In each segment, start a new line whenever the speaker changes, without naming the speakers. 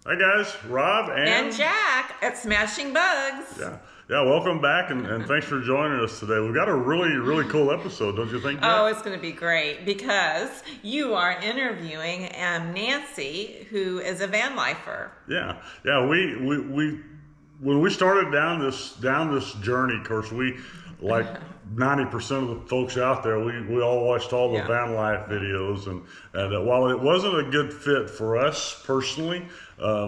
Hi guys, Rob
and Jack at Smashing Bugs.
Yeah, welcome back and thanks for joining us today. We've got a really cool episode, don't you think, Jack?
Oh, it's going to be great because you are interviewing Nancy, who is a Vanlifer.
Yeah. We when we started down this journey, of course, we like 90% of the folks out there, we all watched all the van life videos, and while it wasn't a good fit for us personally,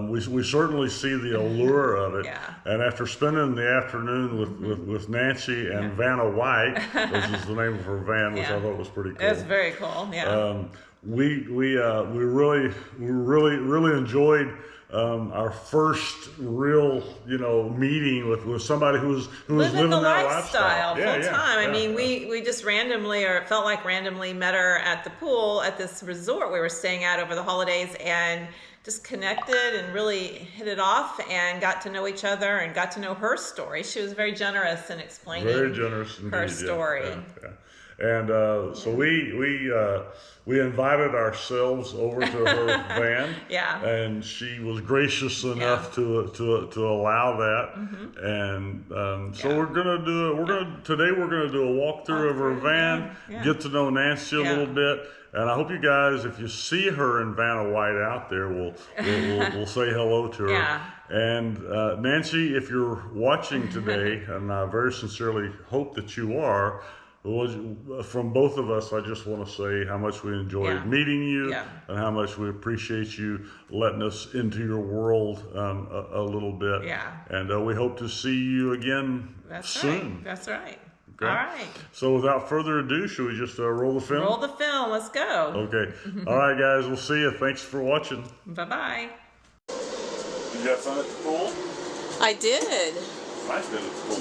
we certainly see the allure of it. And after spending the afternoon with Nancy and Vanna White, which is the name of her van, which I thought was pretty cool.
It's very cool.
We really enjoyed our first real, meeting with somebody who was living
the
that
lifestyle full time. I mean, we just randomly, or it felt like randomly, met her at the pool at this resort we were staying at over the holidays, and just connected and really hit it off and got to know each other and got to know her story. She was very generous in explaining her story.
And so we invited ourselves over to her van, and she was gracious enough to allow that. And so today we're gonna do a walkthrough of her van, get to know Nancy a little bit. And I hope you guys, if you see her in Vanna White out there, we'll say hello to her. And Nancy, if you're watching today, and I very sincerely hope that you are, from both of us, I just want to say how much we enjoyed meeting you and how much we appreciate you letting us into your world a little bit. And we hope to see you again soon.
That's right.
Okay.
All right.
So without further ado, should we just roll the film?
Roll the film. Let's go.
Okay. All right, guys. We'll see you. Thanks for watching.
Bye-bye.
Did you have fun at the pool?
I did.
Nice being at the pool.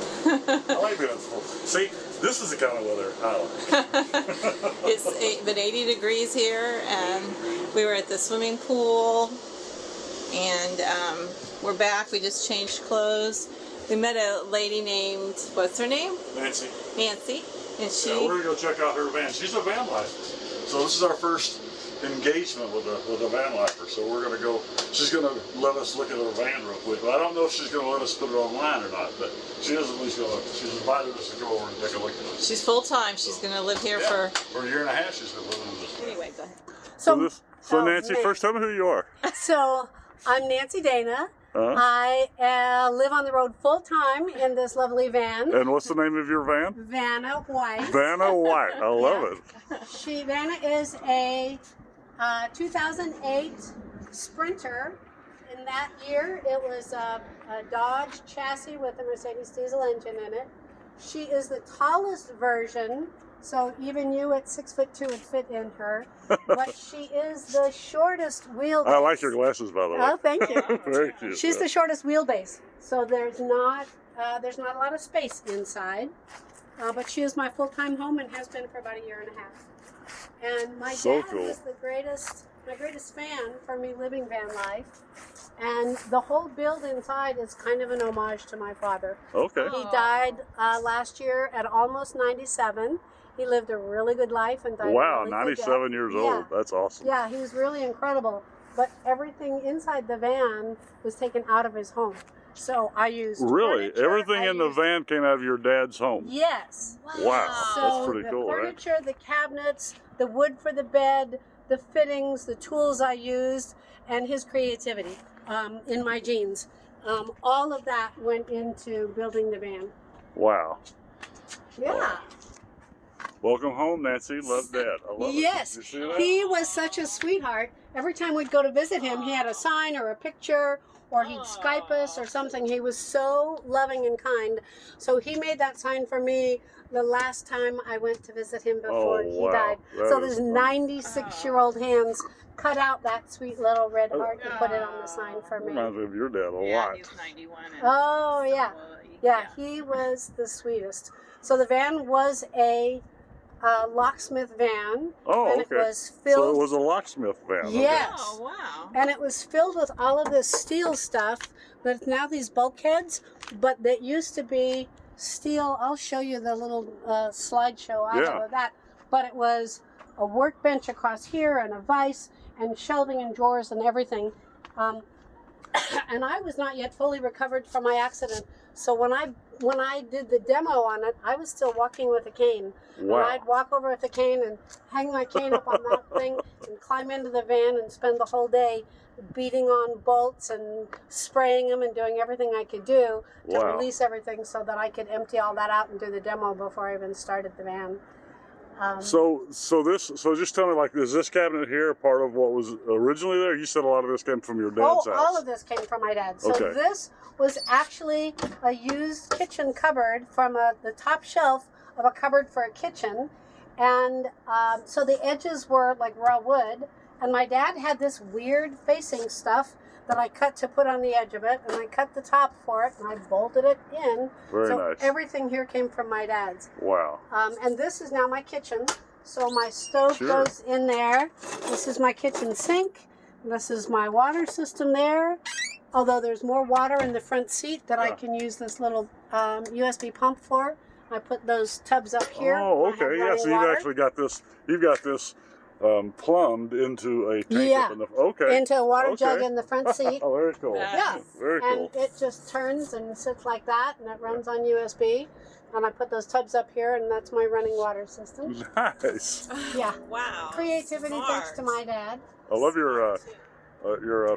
I like being at the pool. See, this is the kind of weather I like.
It's been 80 degrees here, and we were at the swimming pool, and we're back. We just changed clothes. We met a lady named, what's her name?
Nancy.
Nancy. And she...
Yeah, we're going to go check out her van. She's a van lifer. So this is our first engagement with a van lifer. So we're going to go, she's going to let us look at her van real quick. But I don't know if she's going to let us put it online or not, but she is at least going to, she's invited us to go over and take a look at it.
She's full-time. She's going to live here for
a year and a half. She's going to live in this.
Anyway, go ahead.
So Nancy, first tell me who you are.
So I'm Nancy Dana. I live on the road full-time in this lovely van.
And what's the name of your van?
Vanna White.
Vanna White. I love it.
Vanna is a 2008 Sprinter. In that year, it was a Dodge chassis with a Mercedes diesel engine in it. She is the tallest version, so even you at 6'2" would fit in her. But she is the shortest wheelbase.
I like your glasses, by the way.
Oh, thank you.
Very cute.
She's the shortest wheelbase, so there's not a lot of space inside. But she is my full-time home and has been for about a year and a half. And my dad was my greatest fan for me living van life. And the whole build inside is kind of an homage to my father.
Okay.
He died last year at almost 97. He lived a really good life and died.
Wow,
really
97 years old. That's awesome.
Yeah, he was really incredible. But everything inside the van was taken out of his home. So I used furniture.
Everything in the van came out of your dad's home?
Yes.
Wow,
so
that's pretty cool,
right? The furniture, the cabinets, the wood for the bed, the fittings, the tools I used, and his creativity in my jeans. All of that went into building the van.
Wow.
Yeah.
Welcome home, Nancy. Love Dad. I love it.
Yes.
You see that?
He was such a sweetheart. Every time we'd go to visit him, he had a sign or a picture, or he'd Skype us or something. He was so loving and kind. So he made that sign for me the last time I went to visit him before he died. So there's 96-year-old hands cut out that sweet little red heart and put it on the sign for me.
Reminds me of your dad a lot.
Yeah, he's 91.
Oh, yeah. Yeah, he was the sweetest. So the van was a Locksmith van.
Oh,
and
okay.
It was filled,
so it was a Locksmith van.
Yes.
Oh, wow.
And it was filled with all of this steel stuff, but it's now these bulkheads, but that used to be steel. I'll show you the little slideshow out of that. But it was a workbench across here and a vise and shelving and drawers and everything. and I was not yet fully recovered from my accident. So when I did the demo on it, I was still walking with a cane.
Wow.
And I'd walk over with the cane and hang my cane up on that thing and climb into the van and spend the whole day beating on bolts and spraying them and doing everything I could do to release everything so that I could empty all that out and do the demo before I even started the van.
So just tell me, like, is this cabinet here part of what was originally there? You said a lot of this came from your dad's house.
All of this came from my dad. So this was actually a used kitchen cupboard from the top shelf of a cupboard for a kitchen. And so the edges were like raw wood. And my dad had this weird facing stuff that I cut to put on the edge of it. And I cut the top for it and I bolted it in.
Very nice.
Everything here came from my dad's.
Wow.
And this is now my kitchen. So my stove goes in there. This is my kitchen sink. This is my water system there. Although there's more water in the front seat that I can use this little USB pump for. I put those tubs up here.
Oh, okay. Yeah, so you've actually got this, plumbed into a tank up in the,
into a water jug in the front seat.
Oh, very cool.
Yeah.
Very cool.
And it just turns and sits like that, and it runs on USB. And I put those tubs up here, and that's my running water system.
Nice.
Yeah.
Wow.
Creativity thanks to my dad.
I love your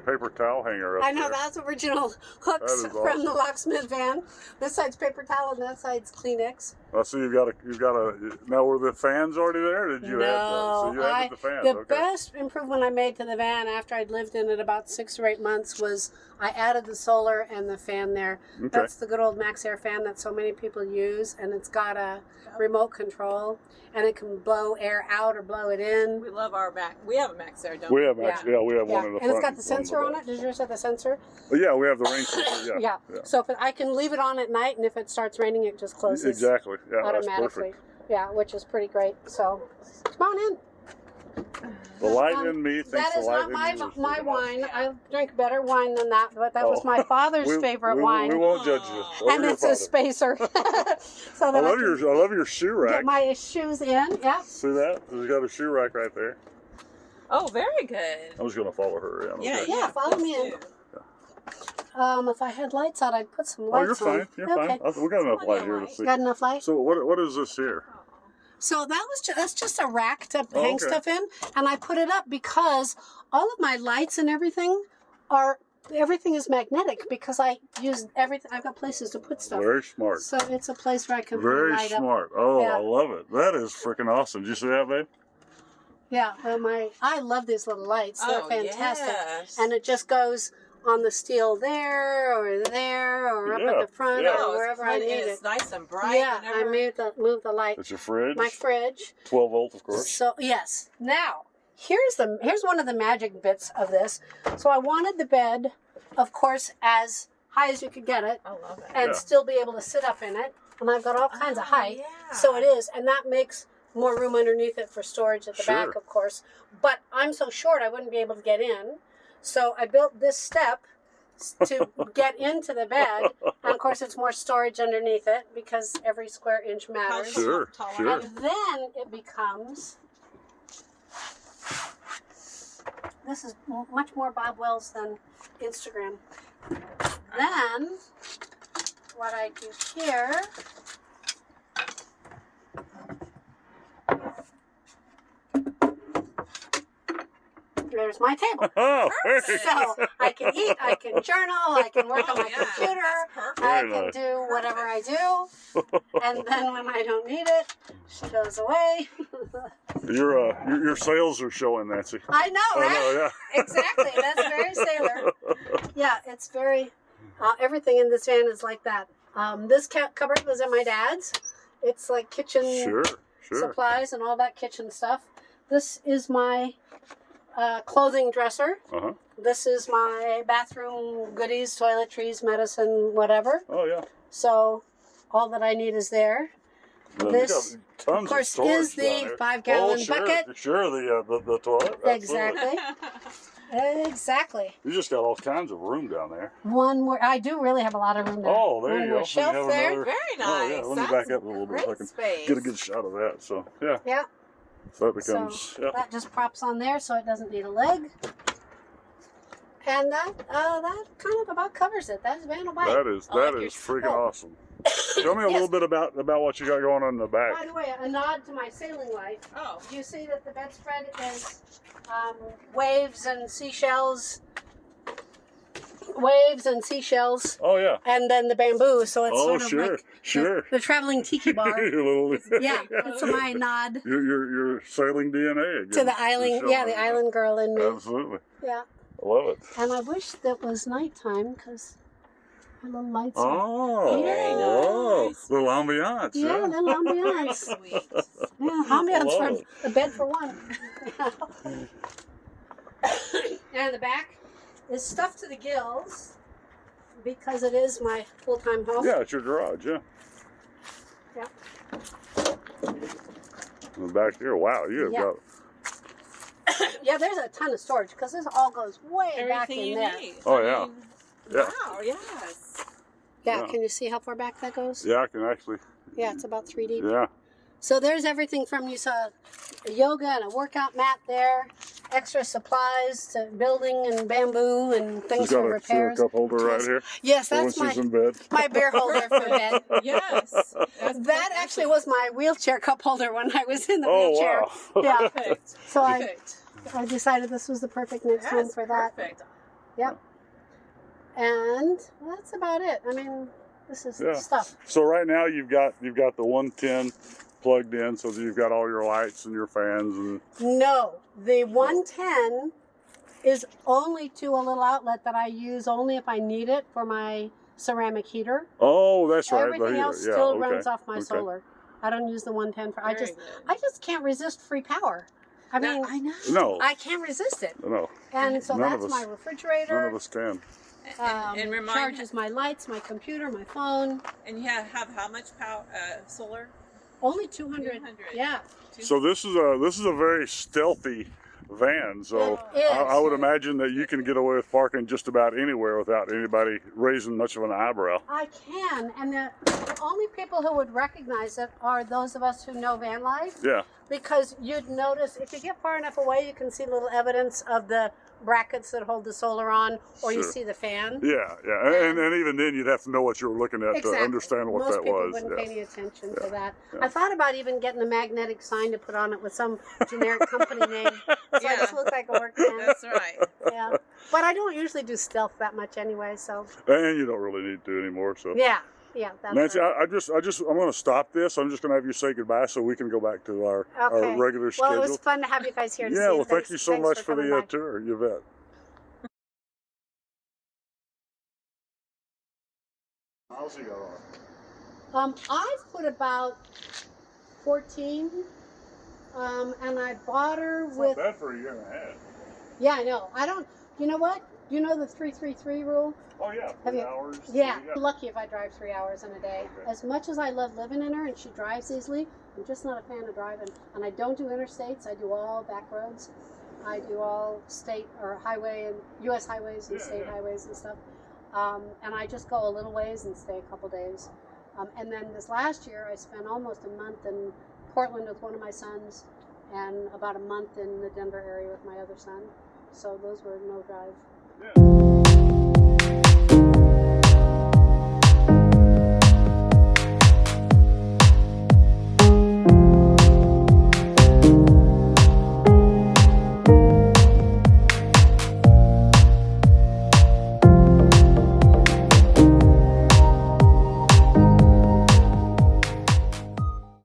paper towel hanger up
I know,
there.
that's original hooks from the Locksmith van. This side's paper towel and that side's Kleenex.
I see you've got a. Now, were the fans already there? Or did you
no,
so you added the fans?
The best improvement I made to the van after I'd lived in it about 6 or 8 months was I added the solar and the fan there. Okay. That's the good old Max Air fan that so many people use, and it's got a remote control, and it can blow air out or blow it in.
We love our Max. We have a Max Air, don't we?
We have Max. Yeah, we have one in the front.
And it's got the sensor on it. Does yours have the sensor?
Yeah, we have the rain sensor. Yeah.
So I can leave it on at night, and if it starts raining, it just closes.
Exactly. Yeah,
automatically.
That's perfect.
Yeah, which is pretty great. So come on in.
The light in me thinks
that is
the light
not
in
my wine. I drink better wine than that, but that was my father's favorite wine.
We won't judge you.
And it's a spacer. So
I love your shoe rack.
Get my shoes in. Yeah.
See that? She's got a shoe rack right there.
Oh, very good.
I'm just gonna follow her.
Yeah. Follow me in. If I had lights out, I'd put some lights on.
Oh, you're fine. We got enough light here to see.
Got enough light?
So what is this here?
So that's just a rack to hang stuff in, and I put it up because all of my lights and everything is magnetic because I use everything. I've got places to put stuff.
Very smart.
So it's a place where I can
very
light
smart.
Up.
Oh, yeah. I love it. That is freaking awesome. Did you see that, babe?
Yeah, I love these little lights. They're fantastic,
yes.
And it just goes on the steel there or up at the front or wherever I need it.
It's nice and bright.
Yeah, I move the light.
It's your fridge.
My fridge.
12 volt, of course.
So yes. Now here's one of the magic bits of this. So I wanted the bed, of course, as high as you could get it,
I love it.
and still be able to sit up in it. And I've got all kinds of height, so it is, and that makes more room underneath it for storage at the back, of course. But I'm so short, I wouldn't be able to get in. So I built this step to get into the bed, and of course it's more storage underneath it because every square inch matters.
Sure.
And then it becomes, this is much more Bob Wells than Instagram. Then what I do here, there's my table. So I can eat, I can journal, I can work on my computer, I can do whatever I do, and then when I don't need it, she goes away.
Your sails are showing, Nancy.
I know, right?
I know, yeah.
Exactly. That's very sailor. Yeah, it's very. Everything in this van is like that. This cupboard was at my dad's. It's like kitchen supplies and all that kitchen stuff. This is my clothing dresser. This is my bathroom goodies, toiletries, medicine, whatever.
Oh, yeah.
So all that I need is there. This,
of
course, is the 5-gallon bucket.
Sure, the toilet.
Exactly. Exactly.
You just got all kinds of room down there.
One more. I do really have a lot of room there.
Oh, there you go.
Shelf there.
Very nice.
Oh, yeah. Let me back up a little bit so I can get a good shot of that. So, yeah.
Yeah.
So that becomes,
that just props on there so it doesn't need a leg. And that kind of about covers it. That's Vanna White.
That is freaking awesome. Tell me a little bit about what you got going on in the back.
By the way, a nod to my sailing life.
Oh.
Do you see that the bedspread is waves and seashells? Waves and seashells.
Oh yeah.
And then the bamboo, so it's sort of
sure,
like
sure.
The traveling tiki bar. Yeah, that's my nod.
Your sailing DNA again.
To the island, the island girl in me.
Absolutely.
Yeah.
I love it.
And I wish that was nighttime because my little lights.
Oh,
very
nice. Little ambiance.
Yeah, little ambiance. Yeah, ambiance from the bed for one. And the back is stuffed to the gills because it is my full-time home.
Yeah, it's your garage, yeah.
Yeah.
In the back here, wow, you have got.
Yeah, there's a ton of storage because this all goes way back in there.
Need.
Oh yeah. Yeah.
Wow. Yes.
Yeah, can you see how far back that goes?
Yeah, I can actually.
Yeah, it's about 3 deep.
Yeah.
So there's everything from, you saw a yoga and a workout mat there, extra supplies to building and bamboo and things for repairs.
Got a cup holder right here.
Yes, that's my beer holder for bed.
Yes.
That actually was my wheelchair cup holder when I was in the wheelchair.
Wow.
Yeah.
Perfect.
So I decided this was the perfect next home for that.
Perfect.
Yep. And that's about it. I mean, this is stuff.
So right now you've got the 110 plugged in, so that you've got all your lights and your fans and.
No, the 110 is only to a little outlet that I use only if I need it for my ceramic heater.
Oh, that's right.
Everything else still runs off my solar. I don't use the 110 for. I just can't resist free power. I mean, I know.
No.
I can't resist it.
No.
And so that's my refrigerator.
None of us can.
And
charges my lights, my computer, my phone.
And you have how much power? Solar?
Only 200. Yeah.
So this is a very stealthy van. So I would imagine that you can get away with parking just about anywhere without anybody raising much of an eyebrow.
I can, and the only people who would recognize it are those of us who know van life.
Yeah.
Because you'd notice if you get far enough away, you can see little evidence of the brackets that hold the solar on, or you see the fan.
Yeah, yeah, and even then you'd have to know what you were looking at to understand what that was.
Most people wouldn't pay any attention to that. I thought about even getting a magnetic sign to put on it with some generic company name, so I just look like a work van.
That's right.
Yeah, but I don't usually do stealth that much anyway, so.
And you don't really need to anymore, so.
Yeah. Yeah, that's
Nancy,
right.
I'm going to stop this. I'm just going to have you say goodbye so we can go back to our regular schedule.
Well, it was fun to have you guys here to see.
Yeah, well, thank you so much for the tour. You bet. How's he got on?
I've put about 14, and I bought her with.
Not bad for a year and a half.
Yeah, I know. I don't. You know what? You know the 3-3-3 rule?
Oh yeah, 3 hours.
Yeah, lucky if I drive 3 hours in a day. Okay. As much as I love living in her and she drives easily, I'm just not a fan of driving. And I don't do interstates. I do all back roads. I do all state or highway and U.S. highways and state highways and stuff. And I just go a little ways and stay a couple days. And then this last year, I spent almost a month in Portland with one of my sons, and about a month in the Denver area with my other son. So those were no drive.
Yeah.